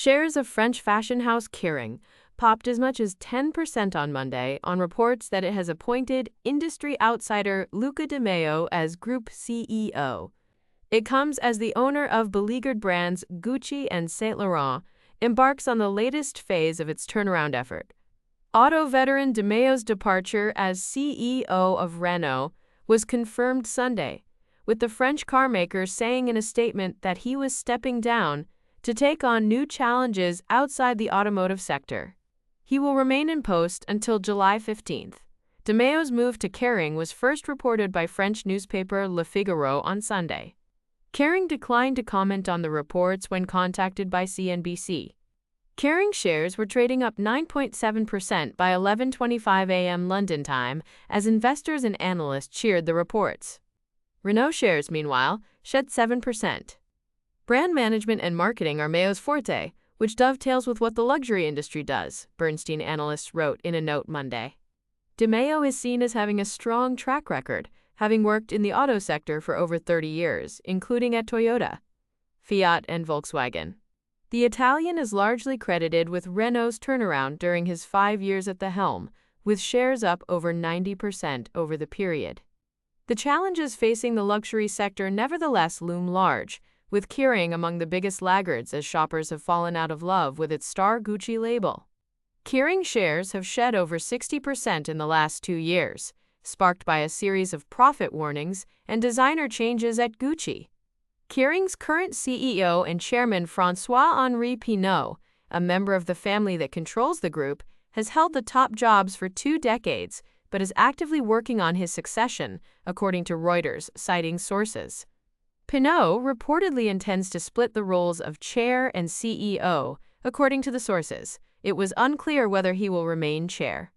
Shares of French fashion house Kering popped as much as 10% on Monday on reports that it has appointed industry outsider Luca de Meo as group CEO. It comes as the owner of beleaguered brands Gucci and Saint Laurent embarks on the latest phase of its turnaround effort. Auto veteran de Meo's departure as CEO of Renault was confirmed Sunday, with the French carmaker saying in a statement that he was stepping down to take on new challenges outside the automotive sector. He will remain in post until July 15th. De Meo's move to Kering was first reported by French newspaper Le Figaro on Sunday. Kering declined to comment on the reports when contacted by CNBC. Kering shares were trading up 9.7% by 11:25 a.m. London time as investors and analysts cheered the reports. Renault shares, meanwhile, shed 7%. Brand management and marketing are Meo's forte, which dovetails with what the luxury industry does, Bernstein analysts wrote in a note Monday. De Meo is seen as having a strong track record, having worked in the auto sector for over 30 years, including at Toyota, Fiat, and Volkswagen. The Italian is largely credited with Renault's turnaround during his 5 years at the helm, with shares up over 90% over the period. The challenges facing the luxury sector nevertheless loom large, with Kering among the biggest laggards as shoppers have fallen out of love with its star Gucci label. Kering shares have shed over 60% in the last 2 years, sparked by a series of profit warnings and designer changes at Gucci. Kering's current CEO and chairman François-Henri Pinault, a member of the family that controls the group, has held the top jobs for 2 decades, but is actively working on his succession, according to Reuters, citing sources. Pinault reportedly intends to split the roles of chair and CEO, according to the sources. It was unclear whether he will remain chair.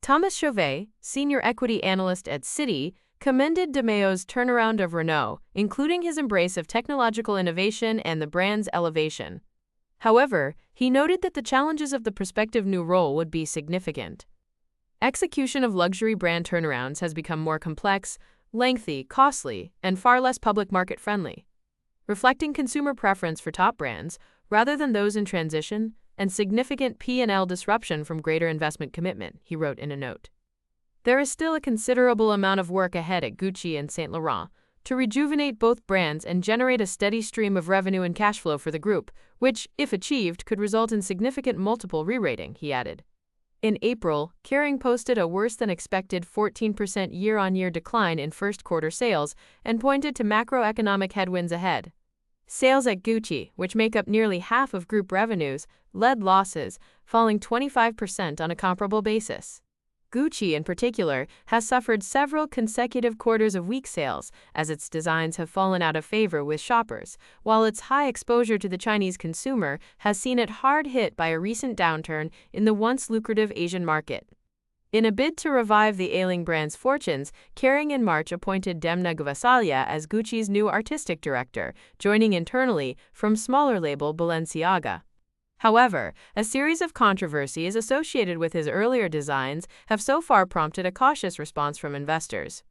Thomas Chauvet, senior equity analyst at Citi, commended de Meo's turnaround of Renault, including his embrace of technological innovation and the brand's elevation. However, he noted that the challenges of the prospective new role would be significant. Execution of luxury brand turnarounds has become more complex, lengthy, costly, and far less public market friendly, reflecting consumer preference for top brands rather than those in transition and significant P&L disruption from greater investment commitment, he wrote in a note. There is still a considerable amount of work ahead at Gucci and Saint Laurent to rejuvenate both brands and generate a steady stream of revenue and cash flow for the group, which, if achieved, could result in significant multiple re-rating, he added. In April, Kering posted a worse-than-expected 14% year-on-year decline in first-quarter sales and pointed to macroeconomic headwinds ahead. Sales at Gucci, which make up nearly half of group revenues, led losses, falling 25% on a comparable basis. Gucci, in particular, has suffered several consecutive quarters of weak sales as its designs have fallen out of favor with shoppers, while its high exposure to the Chinese consumer has seen it hard hit by a recent downturn in the once lucrative Asian market. In a bid to revive the ailing brand's fortunes, Kering in March appointed Demna Gvasalia as Gucci's new artistic director, joining internally from smaller label Balenciaga. However, a series of controversies associated with his earlier designs have so far prompted a cautious response from investors.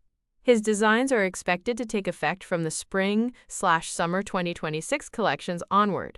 His designs are expected to take effect from the spring/summer 2026 collections onward.